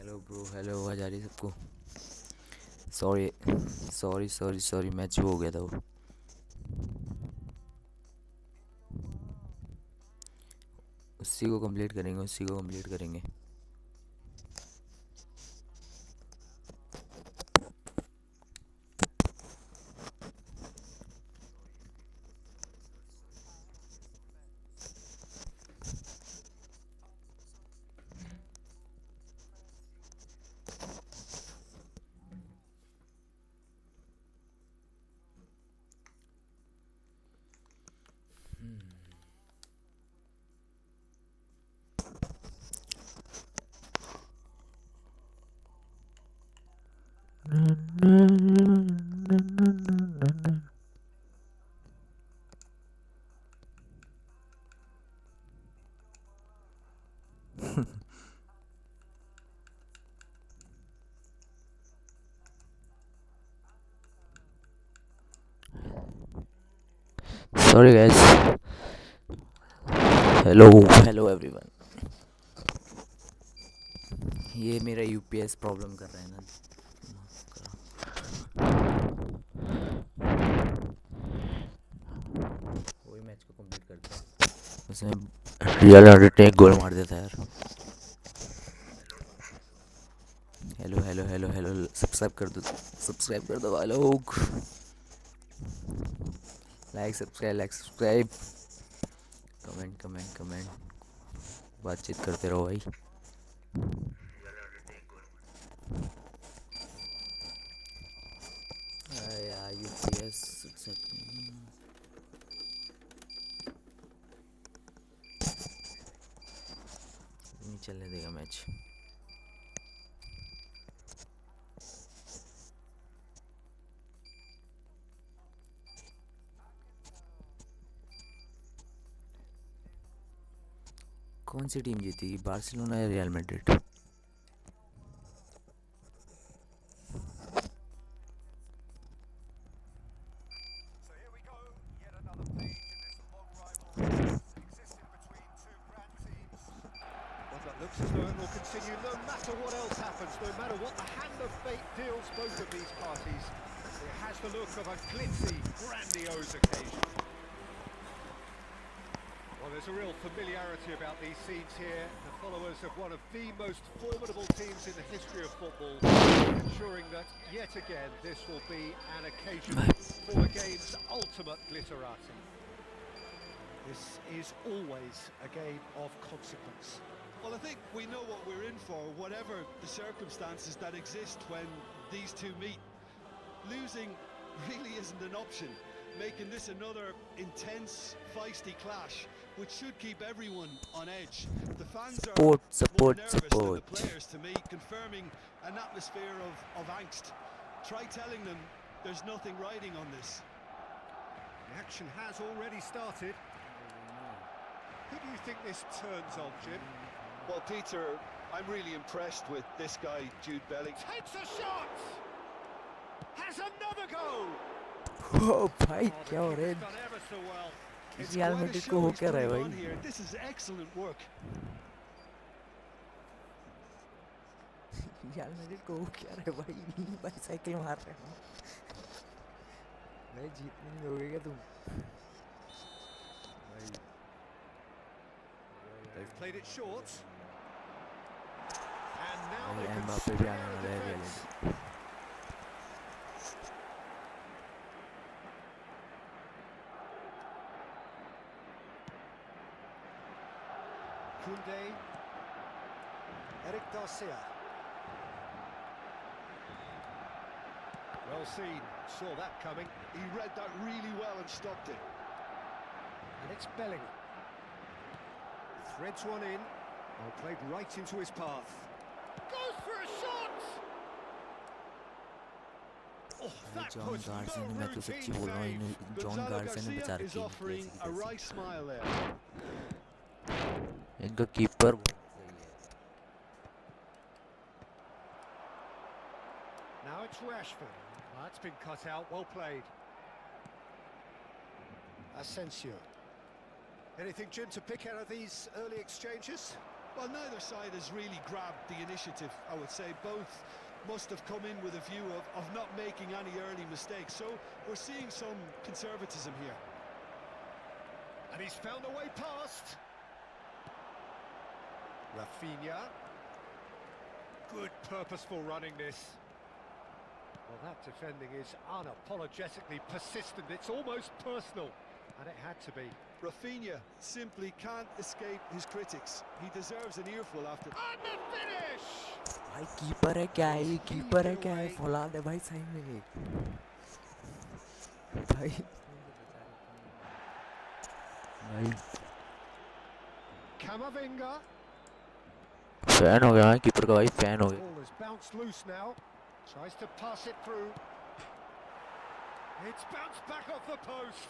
Hello bro, hello, आवाज़ आ रही है सबको? Sorry sorry sorry sorry, match हो गया था वो। उसी को कंप्लीट करेंगे, उसी को कंप्लीट करेंगे। Sorry guys. Hello hello everyone. ये मेरा यूपीएस प्रॉब्लम कर रहा है ना। वही मैच को कंप्लीट करते हैं, उसमें रियल हंड्रेड एक गोल मार देता है यार। Hello hello hello hello, subscribe कर दो भाई लोग। Like subscribe, comment comment comment, बातचीत करते रहो भाई। यार यूपीएस नहीं चलने देगा मैच। कौन सी टीम जीती, बार्सिलोना या real Madrid? Looks as though it will continue no matter what else happens, no matter what the hand of fate deals both of these parties. It has the look of a glitzy, grandiose occasion. Well, there's a real familiarity about these scenes here. The followers of one of the most formidable teams in the history of football, ensuring that, yet again, this will be an occasion for the game's ultimate glitterati. This is always a game of consequence. Well, I think we know what we're in for, whatever the circumstances that exist when these two meet. Losing really isn't an option, making this another intense, feisty clash, which should keep everyone on edge. The fans are more nervous than the players to me, confirming an atmosphere of angst. Try telling them there's nothing riding on this. The action has already started. Who do you think this turns on, Jim? Well, Peter, I'm really impressed with this guy, Jude Bellingham. Takes a shot! Has another go! ओ भाई क्या हो रहा है? Done ever so well. Real Madrid को हो क्या रहा है भाई? This is excellent work. Real Madrid को हो क्या रहा है भाई? बाईसाइकिल मार रहे हो भाई, जीतने नहीं दोगे क्या तुम? They've played it short. And now they can Mbappe भी आने वाला है real defense. Madrid. Koundé. Eric Garcia. Well seen. Saw that coming. He read that really well and stopped it. And it's Bellingham. Threads one in. Oh, played right into his path. Goes for a shot! Oh, that John was गार्सन, no मैं तो सच्ची बोल रहा हूँ, John Gonzalo गार्सन ने बचा Garcia is रखी offering a है wry smile there. इनका कीपर बहुत सही है। Now it's Rashford. That's been cut out. Well played. Asensio. Anything, Jim, to pick out of these early exchanges? Well, neither side has really grabbed the initiative, I would say. Both must have come in with a view of not making any early mistakes. So we're seeing some conservatism here. And he's found a way past. Rafinha. Good purposeful running this. Well, that defending is unapologetically persistent. It's almost personal. And it had to be. Rafinha simply can't escape his critics. He deserves an earful after... And the finish! भाई keeper है क्या है, ये keeper है क्या है, फौलाद है भाई साइड में भाई भाई Camavinga. फैन हो गया कीपर का भाई, फैन हो गया. Ball has bounced loose now. Tries to pass it through. It's bounced back off the post.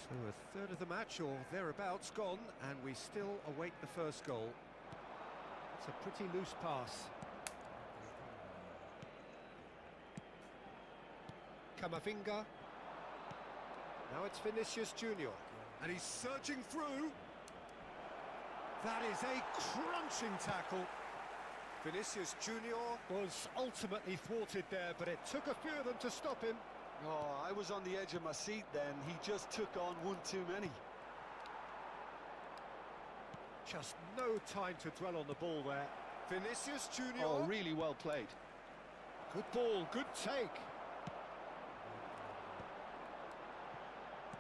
So a third of the match or thereabouts gone, and we still await the first goal. It's a pretty loose pass. Camavinga. Now it's Vinicius Junior. And he's surging through. That is a crunching tackle. Vinicius Junior was ultimately thwarted there, but it took a few of them to stop him. Oh, I was on the edge of my seat then. He just took on one too many. Just no time to dwell on the ball there. Vinicius Junior. Oh, really well played. Good ball, good take.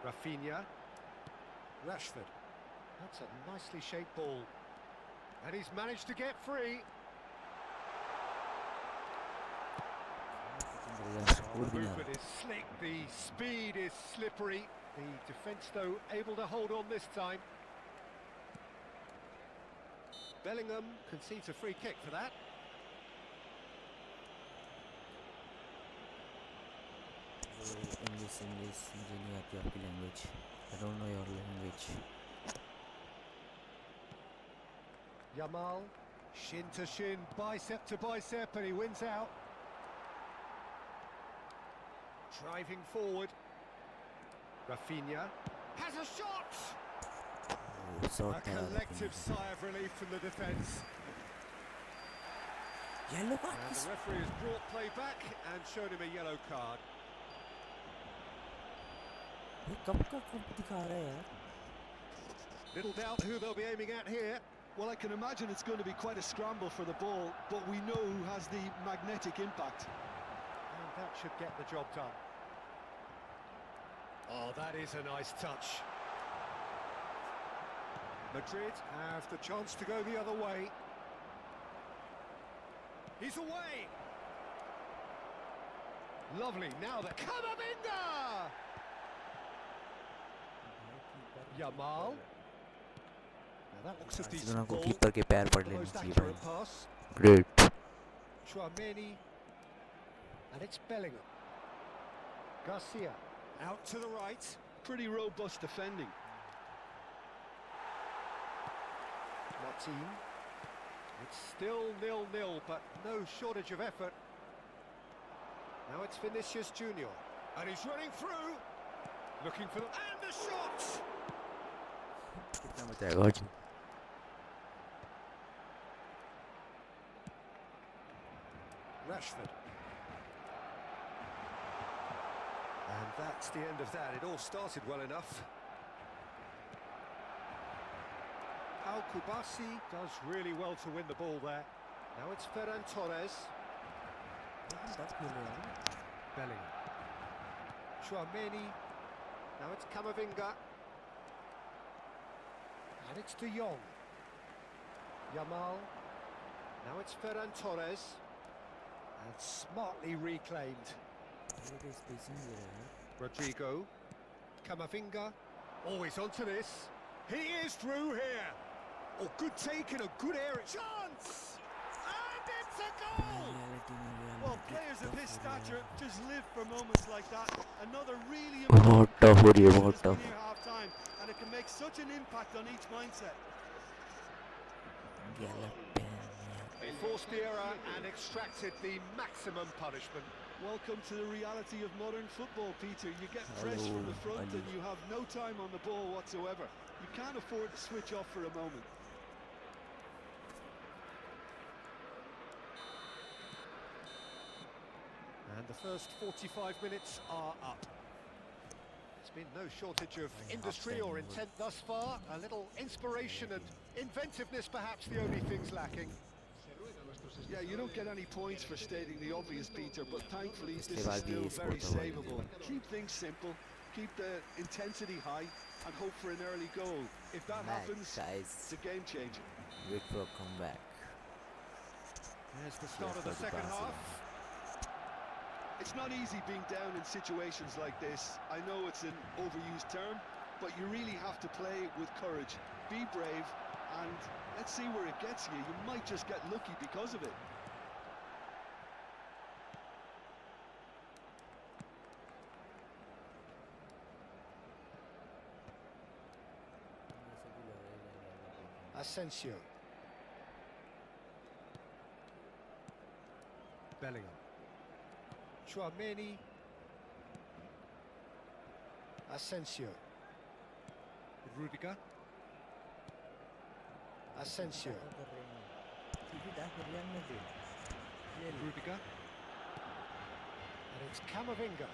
Rafinha. Rashford. That's a nicely shaped ball. And he's managed to get free. The movement is slick, the speed is slippery. The defence, though, able to hold on this time. Bellingham concedes a free kick for that. English मुझे नहीं आती आपकी language. I don't know your language. Yamal, shin to shin, bicep to bicep, and he wins out. Driving forward. Rafinha has a shot! A collective sigh of relief from the defence. Yellow card. And the referee has brought play back and showed him a yellow card. ये कब दिखा रहा है यार? Little doubt who they'll be aiming at here. Well, I can imagine it's going to be quite a scramble for the ball, but we know who has the magnetic impact. And that should get the job done. Oh, that is a nice touch. Madrid have the chance to go the other way. He's away. Lovely. Now the Camavinga. Yamal. Now that looks a decent ball. Keeper के पैर पड़ The लेने most चाहिए accurate भाई. pass. Great. Chouameni. And it's Bellingham. Garcia. Out to the right. Pretty robust defending. Martin. It's still 0-0, but no shortage of effort. Now it's Vinicius Junior. And he's running through. Looking for the... And the shot! कितना बचाएगा आज? Rashford. And that's the end of that. It all started well enough. Al Kubasi does really well to win the ball there. Now it's Ferran Torres. Bellingham. Chouameni. Now it's Camavinga. And it's De Jong. Yamal. Now it's Ferran Torres. And smartly reclaimed. Rodrigo. Camavinga. Always onto this. He is through here. Oh, good take and a good area. Chance! And it's a goal! Well, players of his stature just live for moments like that. Another really बहुत tough हो रही है, बहुत near tough. half-time, and it can make such an impact on each mindset. They forced the error and extracted the maximum punishment. Welcome to the reality of modern football, Peter. You get pressed from the front and you have no time on the ball whatsoever. You can't afford to switch off for a moment. And the first 45 minutes are up. There's been no shortage of industry or intent thus far. A little inspiration and inventiveness perhaps the only things lacking. Yeah, you don't get any points for stating the obvious, Peter, but thankfully this पिछले is बार भी still ये very score था भाई। savable. Keep things simple, keep the intensity high, and hope for an early goal. If that happens, it's a game changer. Wait for a comeback. There's the start of for the the second half. It's not easy being down in situations like this. I know it's an overused term, but you really have to play with courage. Be brave, and let's see where it gets you. You might just get lucky because of it. Asensio. Bellingham. Tchouaméni. Asensio. Rudiger. Asensio. Rudiger. And it's Camavinga.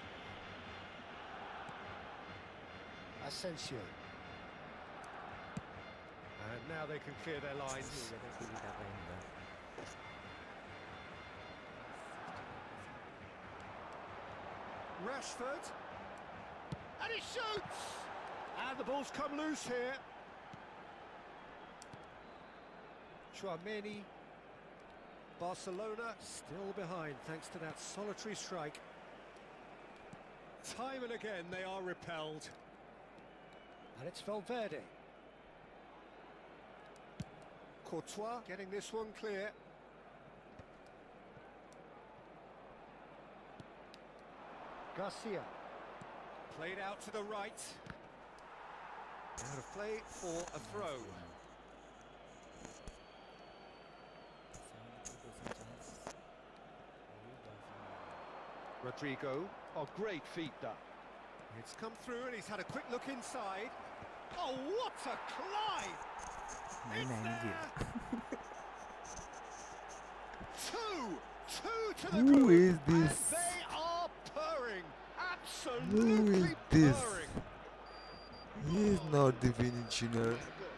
Asensio. And now they can clear their lines. Rashford. And he shoots! And the ball's come loose here. Tchouaméni. Barcelona still behind thanks to that solitary strike. Time and again they are repelled. And it's Valverde. Courtois getting this one clear. Garcia. Played out to the right. Out of play for a throw. Rodrigo. Oh, great feat, that. It's come through and he's had a quick look inside. Oh, what a climb! It's there! Two to the Who group, is this? and they are purring, Who is absolutely this? purring. He is not the finisher.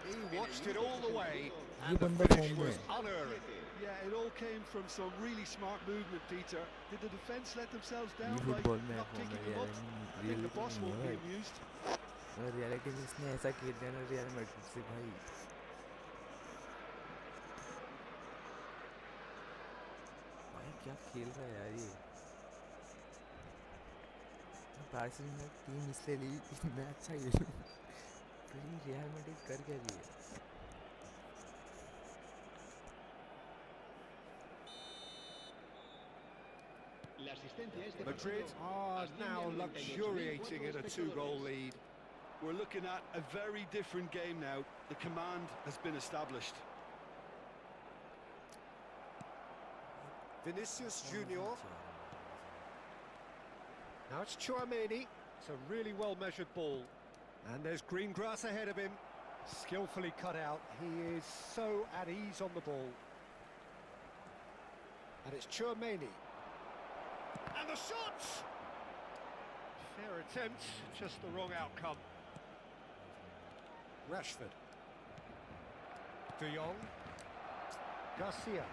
He watched it all the way, ये and the बंदा finish form में was है। unerring. Yeah, it all came from some really smart movement, Peter. Did the defence let themselves down ये by football में not form picking में him up? I think the boss won't be amused. और reality में इसने ऐसा खेल दिया ना रियल मैड्रिड से भाई। भाई क्या खेल रहा है यार ये। बार्सिलोना टीम इसलिए ली मैं अच्छा खेलूं। पर ये रियल मैड्रिड कर क्या रही है? Madrid are now luxuriating in a two-goal lead. We're looking at a very different game now. The command has been established. Vinicius Junior. Now it's Tchouaméni. It's a really well-measured ball. And there's green grass ahead of him. Skillfully cut out. He is so at ease on the ball. And it's Tchouaméni. And the shot! Fair attempt, just the wrong outcome. Rashford. De Jong. Garcia.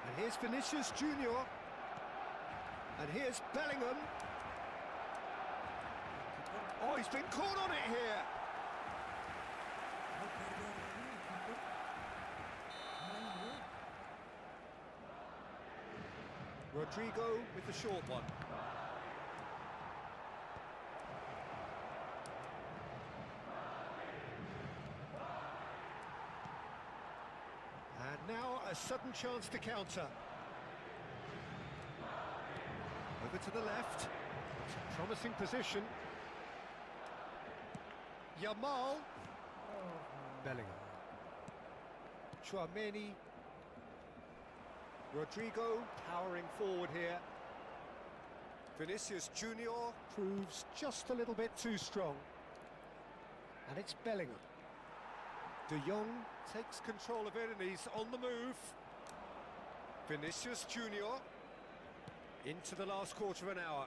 And here's Vinicius Junior. And here's Bellingham. Oh, he's been caught on it here. Rodrigo with the short one. And now a sudden chance to counter. Over to the left. Promising position. Yamal. Bellingham. Tchouaméni. Rodrigo powering forward here. Vinicius Junior proves just a little bit too strong. And it's Bellingham. De Jong takes control of it and he's on the move. Vinicius Junior. Into the last quarter of an hour.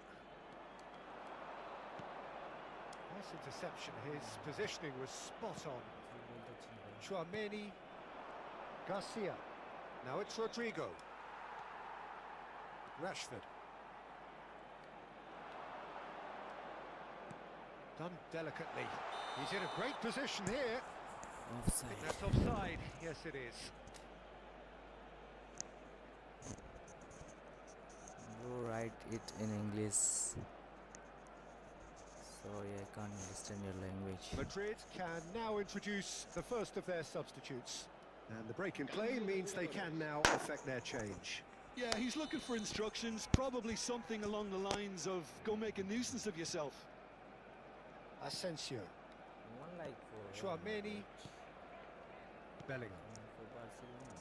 Nice interception. His positioning was spot on. Chouameni, Garcia. Now it's Rodrigo. Rashford. Done delicately. He's in a great position here. I Offside. think that's offside. Yes, it is. Bro, write it in English. Sorry, I can't understand your language. Madrid can now introduce the first of their substitutes. And the break in play means they can now effect their change. Yeah, he's looking for instructions, probably something along the lines of go make a nuisance of yourself. Asensio, One like for Chouameni, Bellingham. for Barcelona.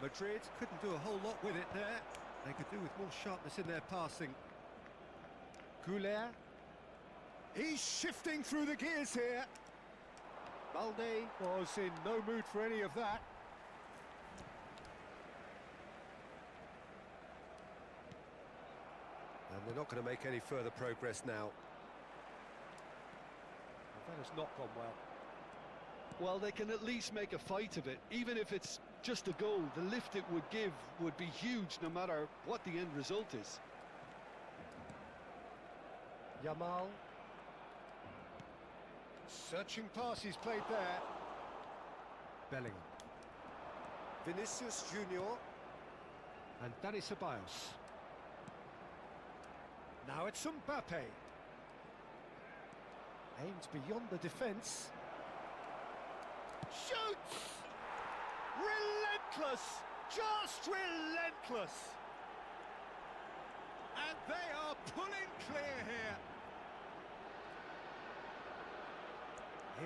Madrid couldn't do a whole lot with it there. They could do with more sharpness in their passing. Goulet. He's shifting through the gears here. Balde was in no mood for any of that. And they're not going to make any further progress now. That has not gone well. Well, they can at least make a fight of it. Even if it's just a goal, the lift it would give would be huge no matter what the end result is. Yamal. Searching pass he's played there. Bellingham. Vinicius Junior. And Dani Ceballos. Now it's Mbappe. Aimed beyond the defence. Shoots! Relentless! Just relentless! And they are pulling clear here.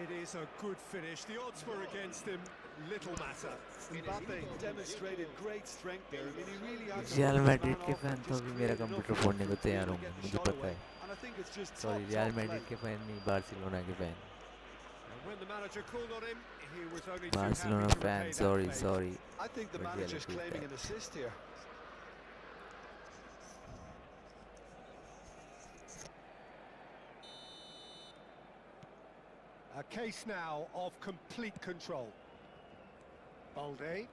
It is a good finish. The odds were against him. Little matter. Mbappe demonstrated great strength there. I mean, he really had to Real hold his Madrid man के off fan and तो just भी create मेरा enough computer room फोड़ने को to तैयार really हूँ, get the मुझे shot पता away. है. And I think it's just Sorry, top Real play. Madrid के फैन नहीं, बार्सिलोना के fan. And when the manager called on him, he was only too Barcelona happy to fan, repay that sorry, favour. sorry. I think the But manager's reality is claiming that. an assist here. A case now of complete control. Balde.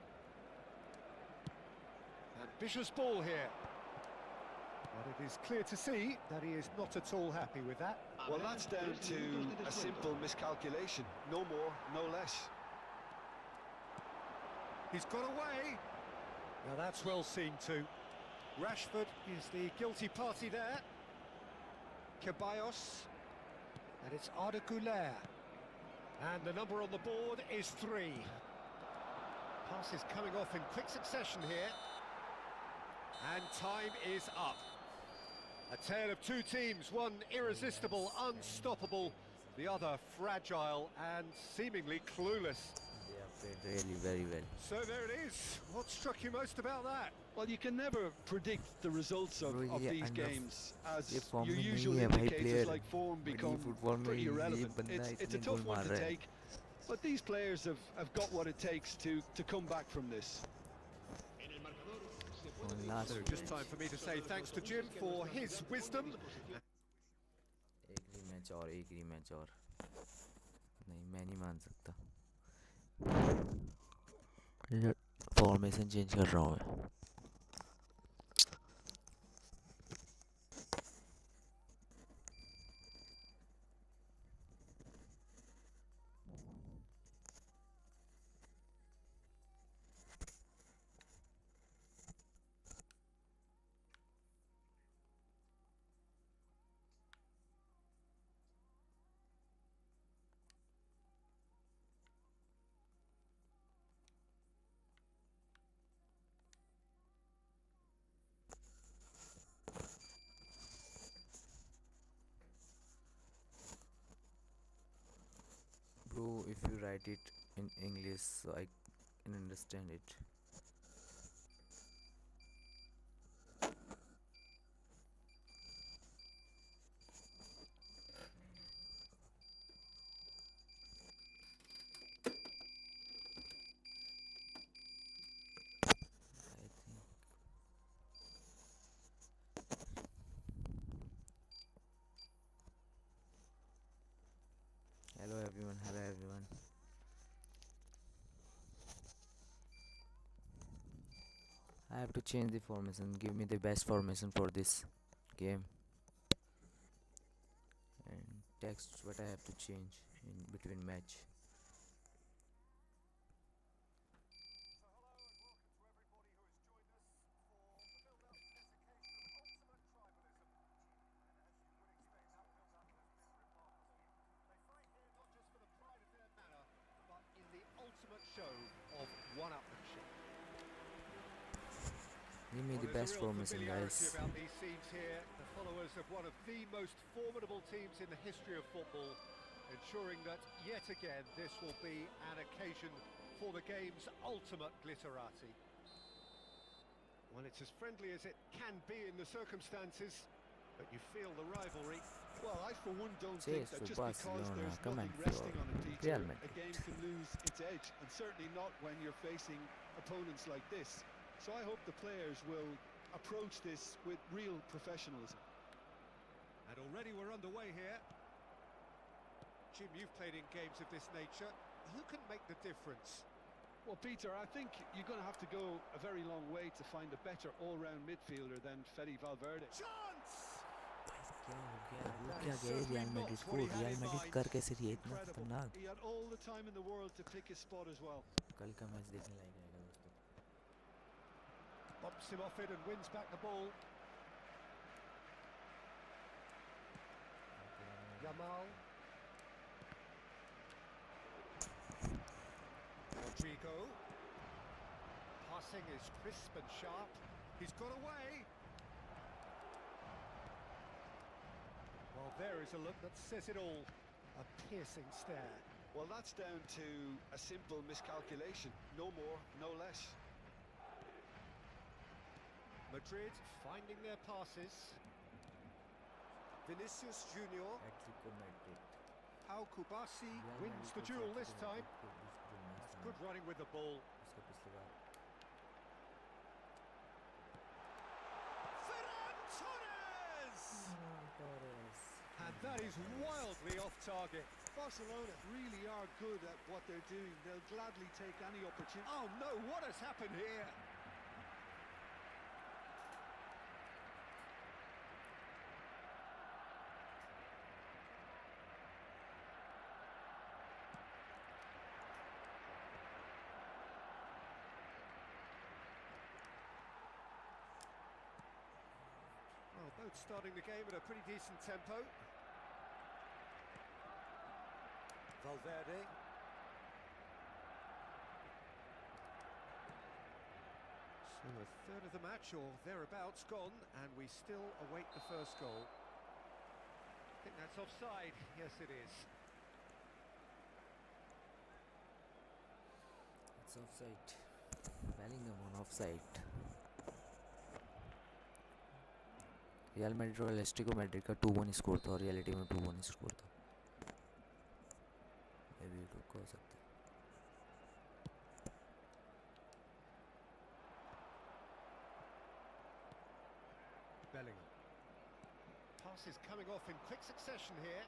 Ambitious ball here. But it is clear to see that he is not at all happy with that. Well, that's down to a simple miscalculation. No more, no less. He's got away. Now that's well seen too. Rashford is the guilty party there. Ceballos. And it's Arda Güler. And the number on the board is 3. Passes coming off in quick succession here. And time is up. A tale of two teams, one irresistible, unstoppable, the other fragile and seemingly clueless. They have played really very well. So there it is. What struck you most about that? Well, you can never predict the results of Bro, yeah, these I know. games, as ये form your में नहीं usual है भाई indicators player. like form बड़ी become football में pretty ये irrelevant. बंदा It's a इतने tough goal one मार to रहा है. take, but these players have got what it takes to come back from this. On last So just time for me to say thanks to Jim for his wisdom. एक rematch और एक rematch और नहीं, मैं नहीं मान सकता. Formation change कर रहा हूँ मैं. Bro, if you write it in English so I can understand it. I think I have to change the formation. Give me the best formation for this game. And text what I have to change in between match. In the ultimate show of one-upmanship. Give me the There's best a real formation, familiarity guys. about these scenes here. The followers of one of the most formidable teams in the history of football, ensuring that yet again this will be an occasion for the game's ultimate glitterati. Well, it's as friendly as it can be in the circumstances, but you feel the rivalry. Well, I for one don't Cheers think that to just because Barcelona. there's Come nothing and resting for on it, Real Peter, a Madrid. game can lose its edge, and certainly not when you're facing opponents like this. So I hope the players will approach this with real professionalism. And already we're underway here. Jim, you've played in games of this nature. Who can make the difference? Well, Peter, I think you're going to have to go a very long way to find a better all-round midfielder than Fede Valverde. Chance! वो क्या गया real Madrid को real Madrid कर कैसे रही है इतना खतरनाक He had all the time in the world to pick his spot as well. कल का मैच देखने लायक रहेगा दोस्तों Bumps him off it and wins back the ball. Yamal. Rodrigo. Passing is crisp and sharp. He's got away. Well, there is a look that says it all. A piercing stare. Well, that's down to a simple miscalculation. No more, no less. Madrid finding their passes. Vinicius Junior. Atletico Madrid Pau Kubasi wins the duel this time. That's good running with the ball. उसका पिछली बार Ferran Torres! And that is wildly off target. Barcelona really are good at what they're doing. They'll gladly take any opportunity. Oh no, what has happened here? Well, both starting the game at a pretty decent tempo. Valverde. So a third of the match or thereabouts gone, and we still await the first goal. I think that's offside. Yes, it is. It's offside. Bellingham on offside. Real Madrid और Atletico Madrid का 2-1 score था और reality में 2-1 score था ये भी रुक हो सकता है Bellingham. Pass is coming off in quick succession here.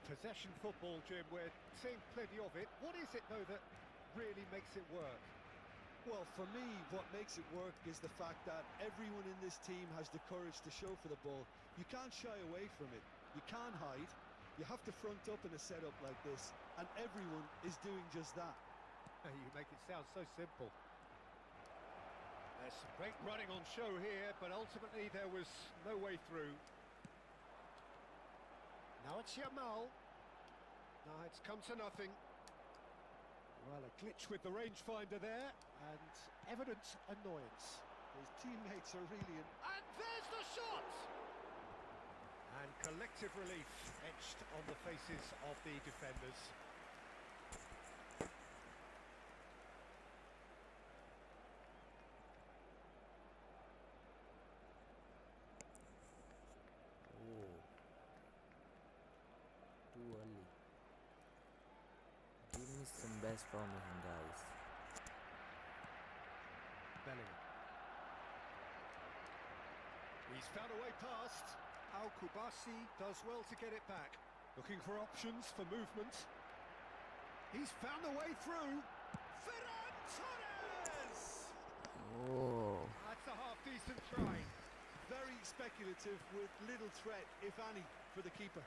Possession football, Jim, we're seeing plenty of it. What is it, though, that really makes it work? Well, for me, what makes it work is the fact that everyone in this team has the courage to show for the ball. You can't shy away from it. You can't hide. You have to front up in a setup like this, and everyone is doing just that. You make it sound so simple. There's some great running on show here, but ultimately there was no way through. Now it's Yamal. No, it's come to nothing. Well, a glitch with the rangefinder there, and evident annoyance. His teammates are really... And there's the shot! And collective relief etched on the faces of the defenders. Oh, too early. Give me some best formation, guys. Bellingham. He's found a way past. Al-Kubasi does well to get it back. Looking for options for movement. He's found a way through. Ferran Torres! Oh, That's a half-decent try. Very speculative with little threat, if any, for the keeper.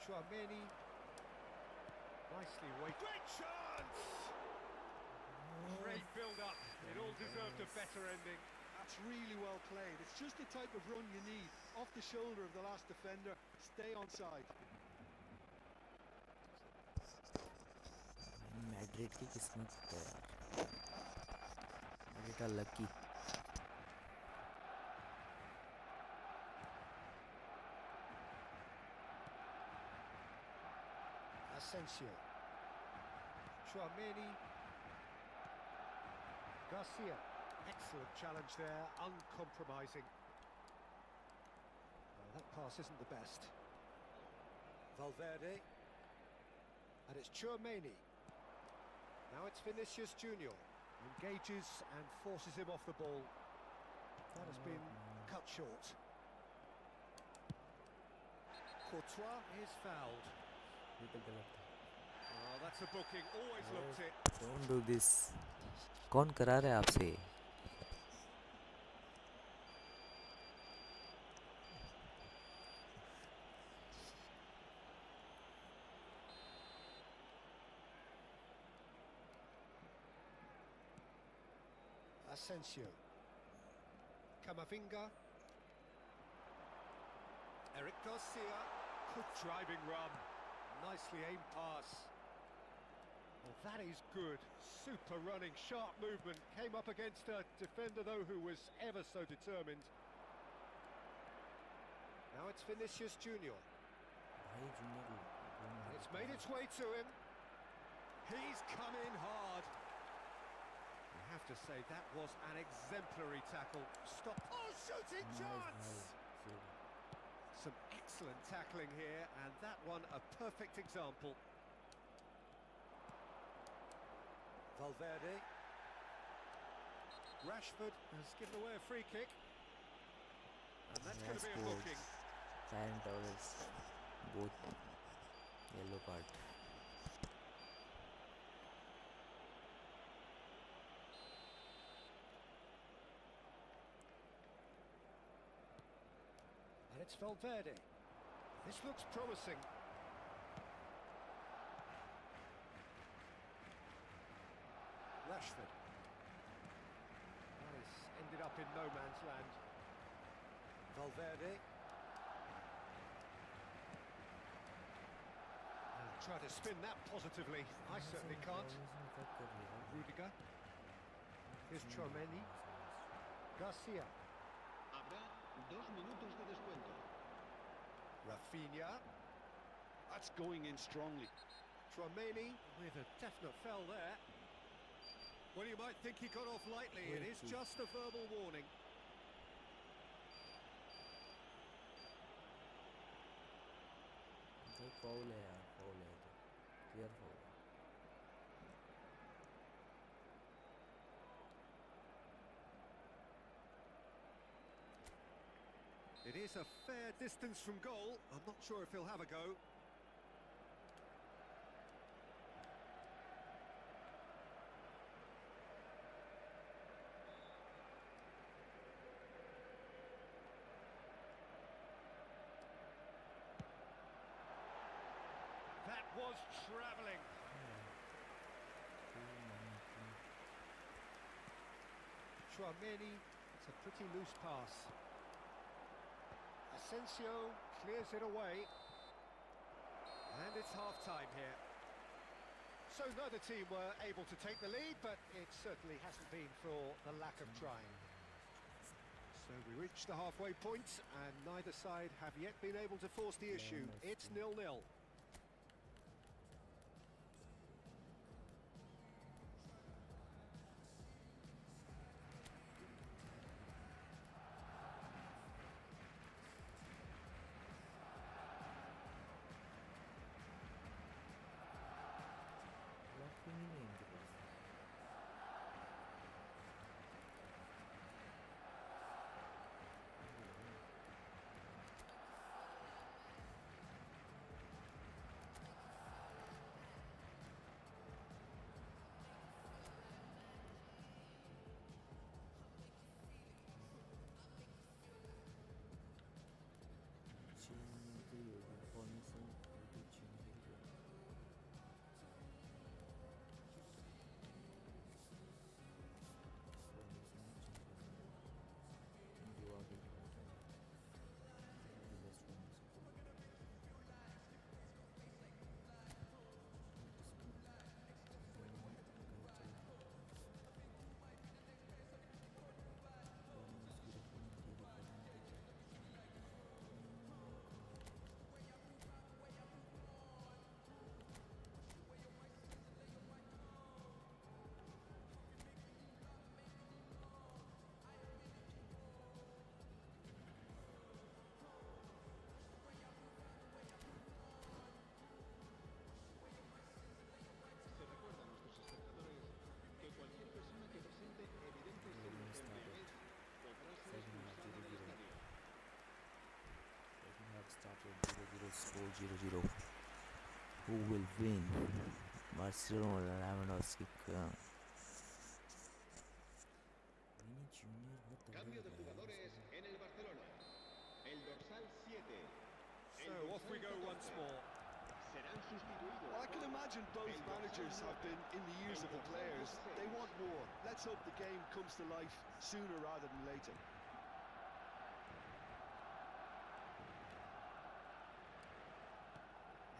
Chouameni. Nicely weighted. Great chance! Great build-up. It all deserved a better ending. That's really well played. It's just the type of run you need. Off the shoulder of the last defender. Stay onside. Madrid की किस्मत है यार, बेटा lucky. Asensio. Chouameni. Garcia. Excellent challenge there, uncompromising. Well, that pass isn't the best. Valverde. And it's Chouameni. Now it's Vinicius Junior. Engages and forces him off the ball. That has been cut short. Courtois is fouled. Oh, that's a booking. Always looked it. Don't do this. कौन करा रहा है आपसे? Asensio. Camavinga. Eric Garcia. Good driving run. Nicely aimed pass. Well, that is good. Super running, sharp movement. Came up against a defender, though, who was ever so determined. Now it's Vinicius Junior. And it's made its way to him. He's come in hard. You have to say that was an exemplary tackle. Stop. Oh, shooting chance! Some excellent tackling here, and that one a perfect example. Valverde. Rashford has given away a free kick. And that's going to be a booking. Silent towels, both yellow card. And it's Valverde. This looks promising. Rashford. That has ended up in no man's land. Valverde. Try to spin that positively. I certainly can't. Rudiger. Here's Chouameni. Garcia. Habrá 2 minutos de descuento. Rafinha. That's going in strongly. Chouameni with a definite foul there. Well, you might think he got off lightly. It is just a verbal warning. Foul है यार, foul है तो clear foul है। It is a fair distance from goal. I'm not sure if he'll have a go. That was travelling. Chouameni, it's a pretty loose pass. Asensio clears it away. And it's half-time here. So neither team were able to take the lead, but it certainly hasn't been for the lack of trying. So we reach the halfway point, and neither side have yet been able to force the issue. It's 0-0. score 0-0. Who will win? Barcelona, Lewandowski. Vini Junior बहुत तगड़ा Cambio de लग रहा है jugadores en el Barcelona. El dorsal 7. So off we go once more. Serán sustituidos. Well, I can imagine both managers have been in the ears of the players. They want more. Let's hope the game comes to life sooner rather than later.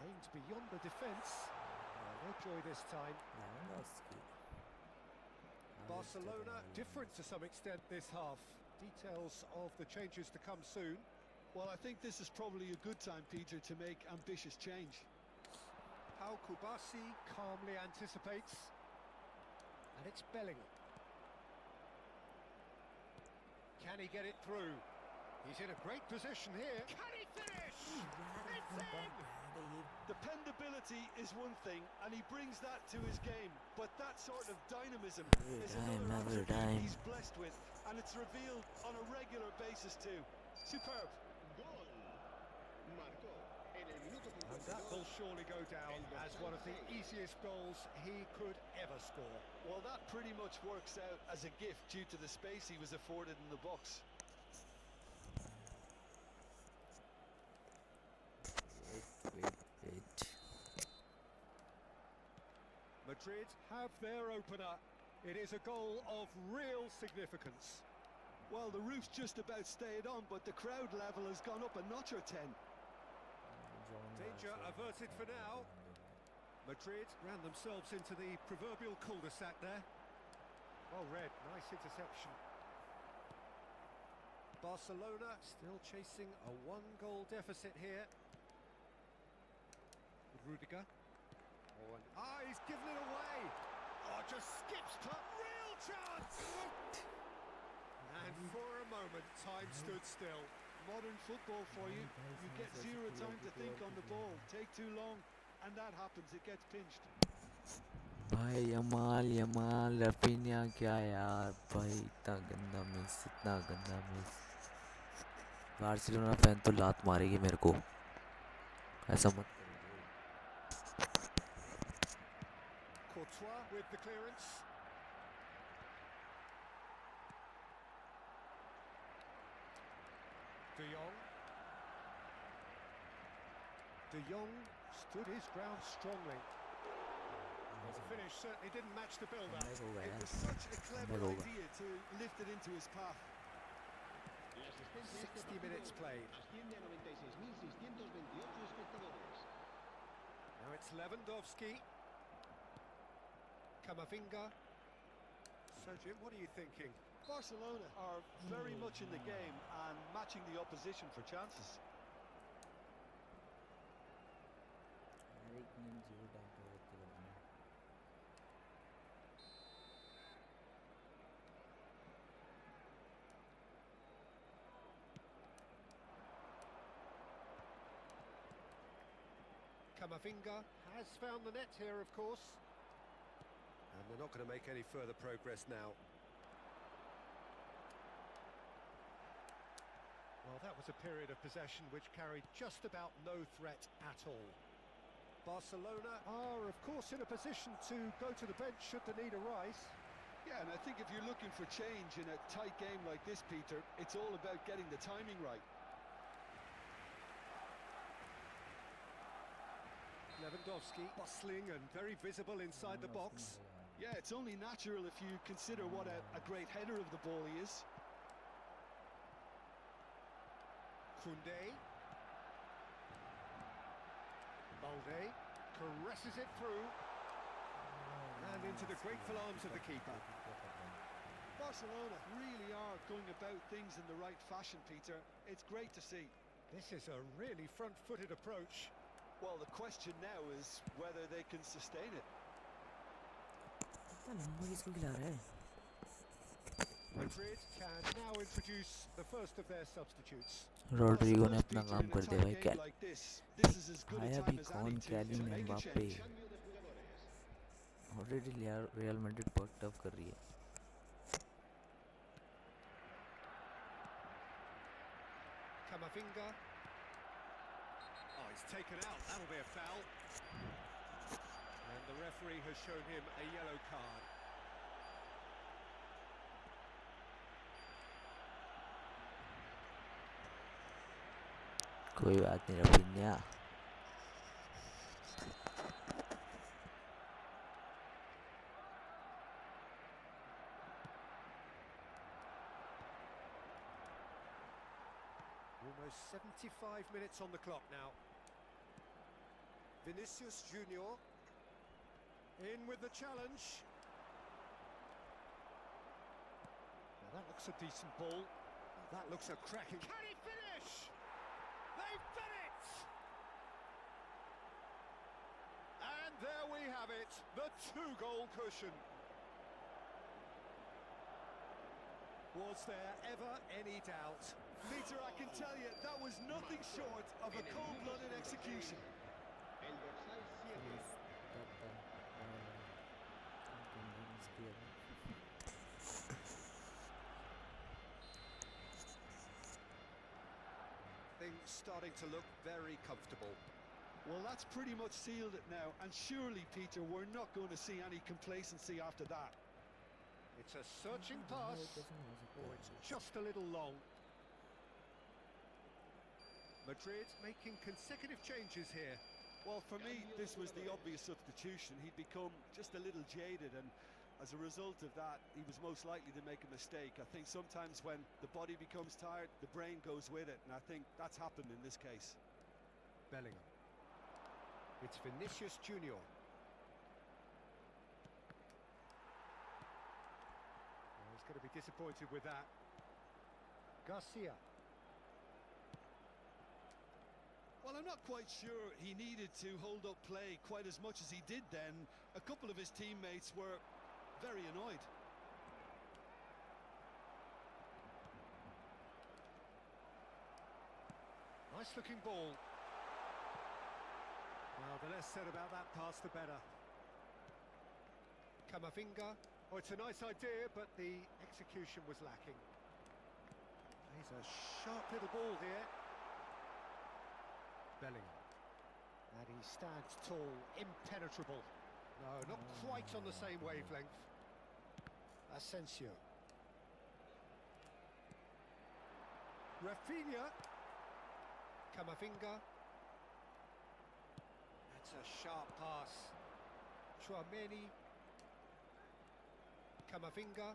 Aimed beyond the defence. No joy this time. Lewandowski. Barcelona different to some extent this half. Details of the changes to come soon. Well, I think this is probably a good time, Peter, to make ambitious change. Pau Kubasi calmly anticipates. And it's Bellingham. Can he get it through? He's in a great position here. Can he finish? It's in! Dependability is one thing, and he brings that to his game. But that sort of dynamism is another attribute he's blessed with, and it's revealed on a regular basis too. Superb. Gol. Marcó en el minuto And that 52. will surely go down as one of the easiest goals he could ever score. Well, that pretty much works out as a gift due to the space he was afforded in the box. Wait. Madrid have their opener. It is a goal of real significance. Well, the roof's just about stayed on, but the crowd level has gone up a notch or 10. Danger averted for now. Madrid ran themselves into the proverbial cul-de-sac there. Well read, nice interception. Barcelona still chasing a one-goal deficit here. Rudiger. He's given it away. Just skips past. Real chance! And for a moment, time stood still. Modern football for you. You get zero time to think on the ball. Take too long, and that happens. It gets pinched. भाई Yamal Raphinha क्या यार भाई इतना गंदा miss Barcelona fan तो लात मारेगी मेरे को ऐसा मत Courtois with the clearance. De Jong. De Jong stood his ground strongly. Well, the finish certainly didn't match the build-up. It was such a clever idea to lift it into his path. 60 minutes played. Asciende a 96.628 espectadores. Now it's Lewandowski. Camavinga. So Jim, what are you thinking? Barcelona are very much in the game and matching the opposition for chances. Camavinga has found the net here, of course. And they're not going to make any further progress now. Well, that was a period of possession which carried just about no threat at all. Barcelona are, of course, in a position to go to the bench should the need arise. Yeah, and I think if you're looking for change in a tight game like this, Peter, it's all about getting the timing right. Lewandowski bustling and very visible inside the box. Yeah, it's only natural if you consider what a great header of the ball he is. Koundé. Balde caresses it through. And into the grateful arms of the keeper. Barcelona really are going about things in the right fashion, Peter. It's great to see. This is a really front-footed approach. Well, the question now is whether they can sustain it. Madrid can now introduce the first of their substitutes. Rodrigo ने अपना काम कर दिया भाई क्या Like this is as good a आया time भी as कौन any to Kaelin make a Mbappe change. Already real Madrid बहुत टफ कर रही है Camavinga. Oh, he's taken out. That'll be a foul. And the referee has shown him a yellow card. कोई बात नहीं Raphinha. Almost 75 minutes on the clock now. Vinicius Junior in with the challenge. Now that looks a decent ball. That looks a cracking. Can he finish? They've done it! And there we have it, the 2-goal cushion. Was there ever any doubt? Peter, I can tell you, that was nothing short of a cold-blooded execution. El dorsal 7. Things starting to look very comfortable. Well, that's pretty much sealed it now, and surely, Peter, we're not going to see any complacency after that. It's a searching pass. Oh, it's just a little long. Madrid making consecutive changes here. Well, for me, this was the obvious substitution. He'd become just a little jaded, and as a result of that, he was most likely to make a mistake. I think sometimes when the body becomes tired, the brain goes with it, and I think that's happened in this case. Bellingham. It's Vinicius Junior. Well, he's going to be disappointed with that. Garcia. Well, I'm not quite sure he needed to hold up play quite as much as he did then. A couple of his teammates were very annoyed. Nice looking ball. Well, the less said about that pass, the better. Camavinga. Oh, it's a nice idea, but the execution was lacking. He's a sharp little ball here. Bellingham. And he stands tall, impenetrable. No, not quite on the same wavelength. Asensio. Rafinha. Camavinga. That's a sharp pass. Chouameni. Camavinga.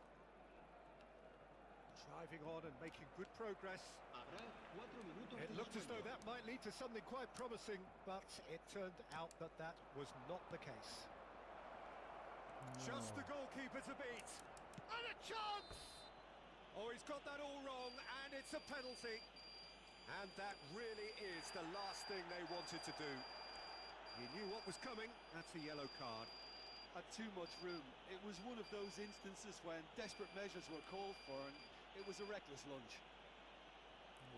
Driving on and making good progress. Habrá 4 minutos It de looked as though descuento. that might lead to something quite promising, but it turned out that that was not the case. Just the goalkeeper to beat. And a chance! Oh, he's got that all wrong, and it's a penalty. And that really is the last thing they wanted to do. He knew what was coming. That's a yellow card. Had too much room. It was one of those instances when desperate measures were called for, and it was a reckless lunge.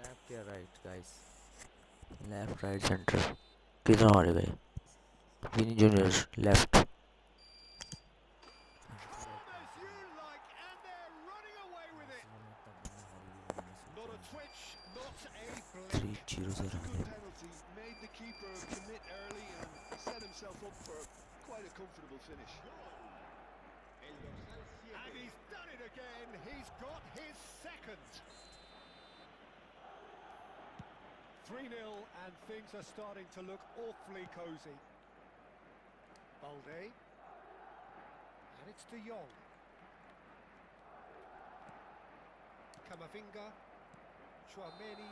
Left या right guys? Left, right, center. किधर हमारे गए? विनी junior left. Come as you like, and they're running away with it. Not a twitch, not a blink. 3-0 से Good रहा penalty, made the keeper commit early and set himself up for quite a comfortable finish. El dorsal 7. And he's done it again. He's got his second. 3-0, and things are starting to look awfully cosy. Balde. And it's De Jong. Camavinga. Chouameni.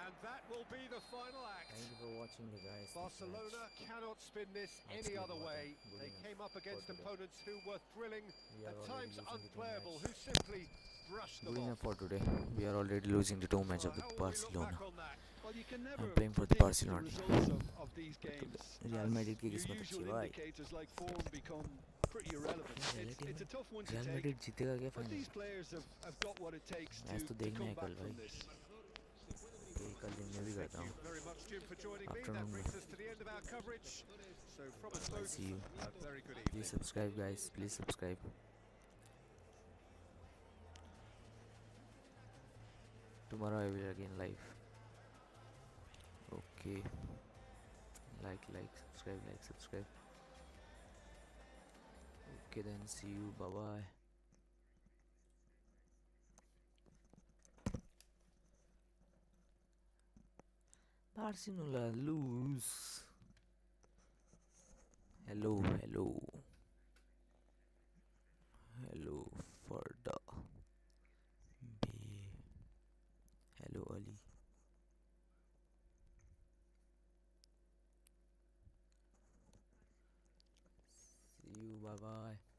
And that will be the final act. Thank you for watching the guys. Barcelona cannot spin this That's any good other water. way. Good They enough came up against for today. opponents who were thrilling, We are at already times losing the unplayable, two who simply brushed them Good off. enough for today. We are already losing the 2 matches Well, with how will we look Barcelona. back on that? Well, you can never I'm playing for the predict Barcelona team. results of these games. Real as Madrid की your किस्मत अच्छी usual है भाई. indicators like form become pretty irrelevant. It's a tough one to Real take, Madrid जीतेगा क्या but final? these players have got what it takes match तो to देखना come है back कल from भाई. this. यही कल दिन में भी करता Thank हूँ. you very much, Jim, for joining me. That Afternoon. brings us to the end of our coverage. So from us both, See you. a very good Please evening. subscribe guys. Please subscribe. Tomorrow I will again live. Okay. Okay, subscribe. Okay, then see you. Bye bye. Barcelona lose. Hello for the B. Hello Ali. See you. Bye bye.